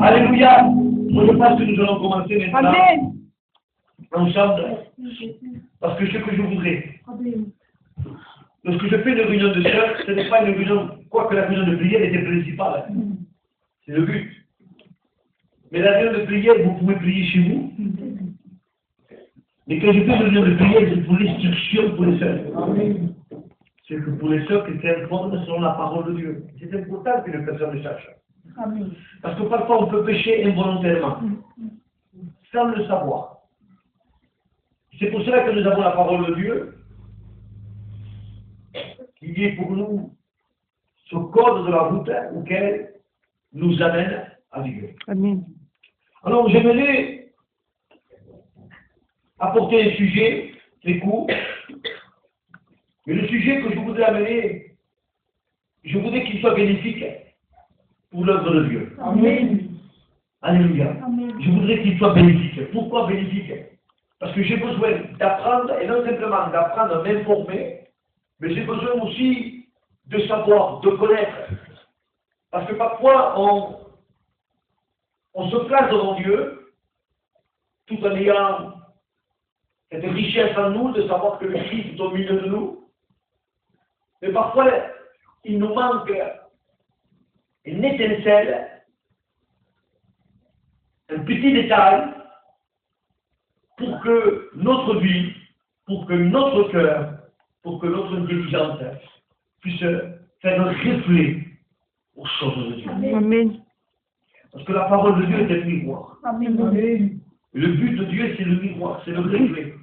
Alléluia. Je pense que nous allons commencer maintenant ensemble. Parce que ce que je voudrais, lorsque je fais une réunion de sœurs, ce n'est pas une réunion, quoique la réunion de prière était principale. C'est le but. Mais la réunion de prière, vous pouvez prier chez vous. Mais quand je fais une réunion de prière, c'est pour l'instruction pour les sœurs. C'est que pour les sœurs qui informent selon la parole de Dieu. C'est important qu'une personne le sache. Parce que parfois on peut pécher involontairement, sans le savoir. C'est pour cela que nous avons la parole de Dieu, qui est pour nous ce code de la route auquel nous amène à Dieu. Amen. Alors j'aimerais apporter un sujet très court, mais le sujet que je voudrais amener, je voudrais qu'il soit bénéfique pour l'œuvre de Dieu. Amen. Alléluia. Amen. Je voudrais qu'il soit bénéfique. Pourquoi bénéfique? Parce que j'ai besoin d'apprendre, et non simplement d'apprendre à m'informer, mais j'ai besoin aussi de savoir, de connaître. Parce que parfois, on se place devant Dieu, tout en ayant cette richesse en nous, de savoir que le Christ est au milieu de nous. Mais parfois, il nous manque une étincelle, un petit détail, pour que notre vie, pour que notre cœur, pour que notre intelligence puisse faire un reflet aux choses de Dieu. Amen. Parce que la parole de Dieu est un miroir. Amen. Le but de Dieu, c'est le miroir, c'est le reflet.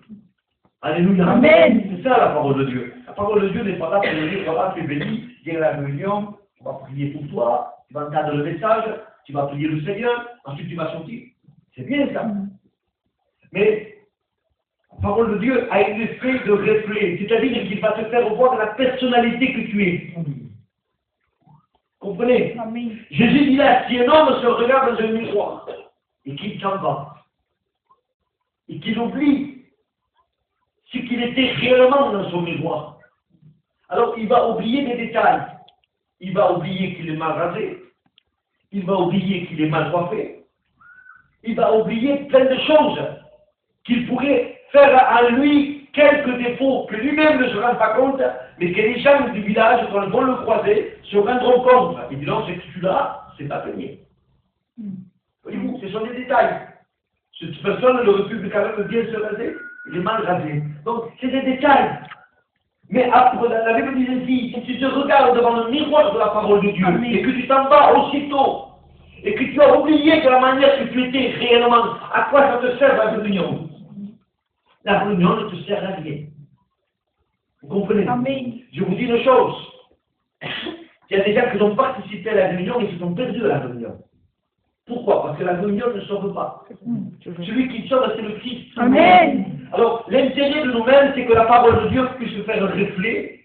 Alléluia. Amen. C'est ça la parole de Dieu. La parole de Dieu n'est pas là pour nous dire, voilà, tu es béni, viens à la réunion, tu vas prier pour toi, tu vas entendre le message, tu vas prier le Seigneur, ensuite tu vas sortir. C'est bien ça. Mais la parole de Dieu a un effet de reflet, c'est-à-dire qu'il va te faire voir la personnalité que tu es. Comprenez? Amen. Jésus dit là, si un homme se regarde dans un miroir et qu'il s'en va, et qu'il oublie ce qu'il était réellement dans son miroir, alors il va oublier des détails. Il va oublier qu'il est mal rasé, il va oublier qu'il est mal coiffé, il va oublier plein de choses qu'il pourrait faire à lui quelques défauts que lui-même ne se rend pas compte, mais que les gens du village, quand ils vont le croiser, se rendront compte. Ils diront, c'est que celui-là, c'est pas peigné. Voyez-vous, ce sont des détails. Cette personne, le République quand même bien se raser, il est mal rasé. Donc, c'est des détails. Mais après, la Bible dit ainsi, si tu te regardes devant le miroir de la parole de Dieu, amen, et que tu t'en vas aussitôt, et que tu as oublié de la manière que tu étais réellement, à quoi ça te sert la réunion? La réunion ne te sert à rien. Vous comprenez? Amen. Je vous dis une chose. Il y a des gens qui ont participé à la réunion et qui sont perdus à la réunion. Pourquoi? Parce que la réunion ne sauve pas. Celui qui sauve, c'est le Christ. Amen. Alors, l'intérêt de nous-mêmes, c'est que la parole de Dieu puisse faire un reflet,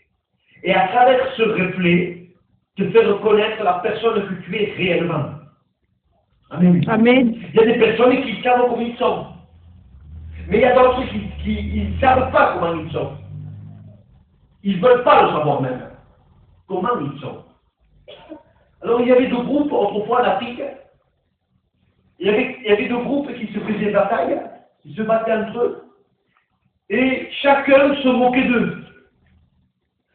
et à travers ce reflet, te faire reconnaître la personne que tu es réellement. Amen. Amen. Il y a des personnes qui savent comment ils sont. Mais il y a d'autres qui ne savent pas comment ils sont. Ils ne veulent pas le savoir même. Comment ils sont. Alors, il y avait deux groupes, autrefois en Afrique. Il y avait deux groupes qui se faisaient bataille, qui se battaient entre eux, et chacun se moquait d'eux.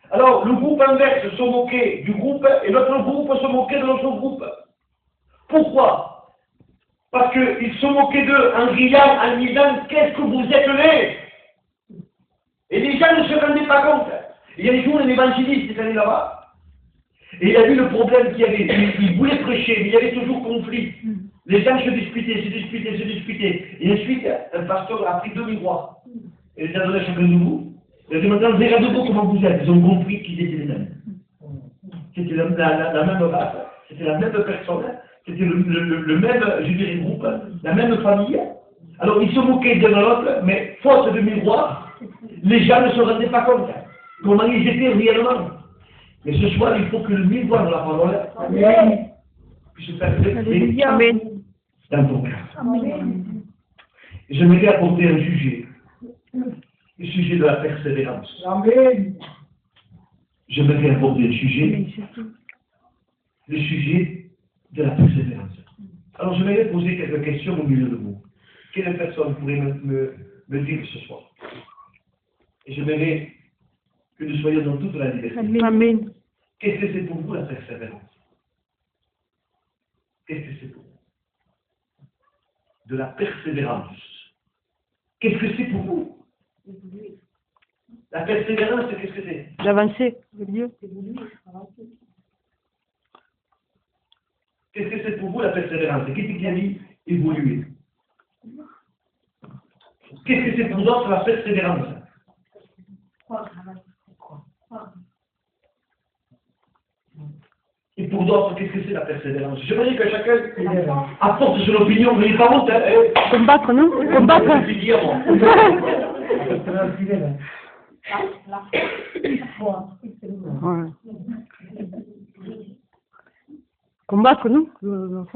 Alors, le groupe inverse se moquait du groupe, et notre groupe se moquait de notre groupe. Pourquoi? Parce qu'ils se moquaient d'eux en riant, en disant, qu'est-ce que vous êtes laid? Et les gens ne se rendaient pas compte. Il y a des jours, un évangéliste est allé là-bas, et il a vu le problème qu'il y avait. Il voulait prêcher, mais il y avait toujours conflit. Les gens se disputaient. Et ensuite, un pasteur a pris deux miroirs. Et les a donné à chacun de vous. Il a dit maintenant, regardez-vous comment vous êtes. Ils ont compris qu'ils étaient les mêmes. C'était la même race. c'était la même personne, c'était le même, je dirais, groupe, la même famille. Alors ils se moquaient de l'autre, mais faute de miroir, les gens ne se rendaient pas compte comment ils étaient réellement. Mais ce soir, il faut que le miroir de la parole puisse faire refléter dans ton cœur. J'aimerais apporter un sujet, le sujet de la persévérance. J'aimerais aborder un sujet, le sujet de la persévérance. Alors je vais poser quelques questions au milieu de vous. Quelle personne pourrait me dire ce soir? Et j'aimerais que nous soyons dans toute la liberté. Amen. Qu'est-ce que c'est pour vous la persévérance? Qu'est-ce que c'est pour vous? De la persévérance. Qu'est-ce que c'est pour vous? La persévérance, qu'est-ce que c'est? D'avancer, le Dieu. Qu'est-ce que c'est pour vous la persévérance? Qu'est-ce qui a dit évoluer? Qu'est-ce que c'est pour d'autres la persévérance? Et pour d'autres, qu'est-ce que c'est la persévérance? J'aimerais que chacun apporte son opinion, mais pas honte. Combattre, non? Combattre. Ouais. Combattre, non?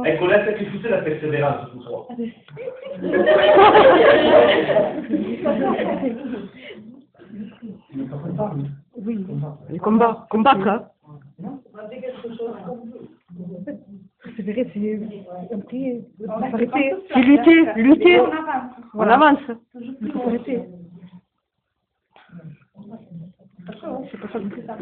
Et Colette, qu'est-ce que c'est la persévérance pour toi? Oui, le combat. Combattre, hein? Persévérer, c'est lutter. On avance. Il faut s'arrêter. C'est pas ça que c'est ça.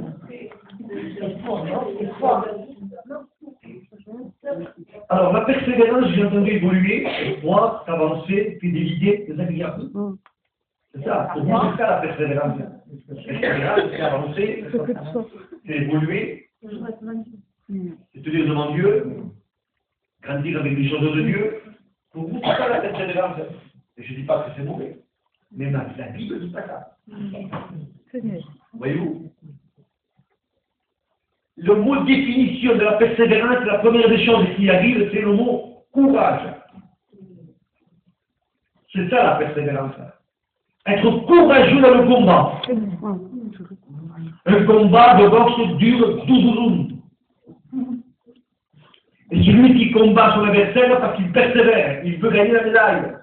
Alors, la persévérance, j'ai entendu évoluer, croire, avancer, fidélité, des agréables. C'est ça, pour moi, c'est ça la persévérance. La persévérance, c'est avancer, c'est évoluer, c'est tenir devant Dieu, grandir avec les choses de Dieu. Pour vous, c'est ça la persévérance. Et je ne dis pas que c'est mauvais, mais la Bible dit pas ça. Voyez-vous? Le mot définition de la persévérance, la première des choses qui arrive, c'est le mot courage. C'est ça la persévérance. Être courageux dans le combat. Un combat de boxe dure 12 jours. Et celui qui combat son adversaire parce qu'il persévère, il veut gagner la médaille.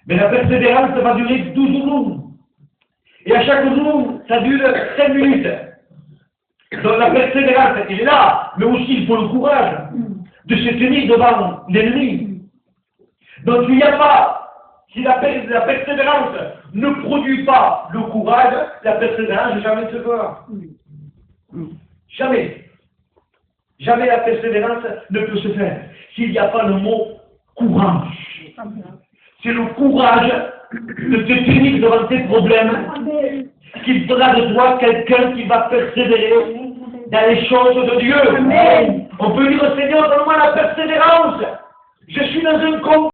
Mais la persévérance va durer 12 jours. Et à chaque jour, ça dure 5 minutes. Donc la persévérance, elle est là, mais aussi il faut le courage de se tenir devant l'ennemi. Donc il n'y a pas, si la persévérance ne produit pas le courage, la persévérance jamais ne se fera. Jamais. Jamais la persévérance ne peut se faire s'il n'y a pas le mot courage. C'est le courage de te tenir devant tes problèmes qu'il fera de toi quelqu'un qui va persévérer dans les choses de Dieu. Amen. On peut dire au Seigneur, donne-moi la persévérance. Je suis dans un combat.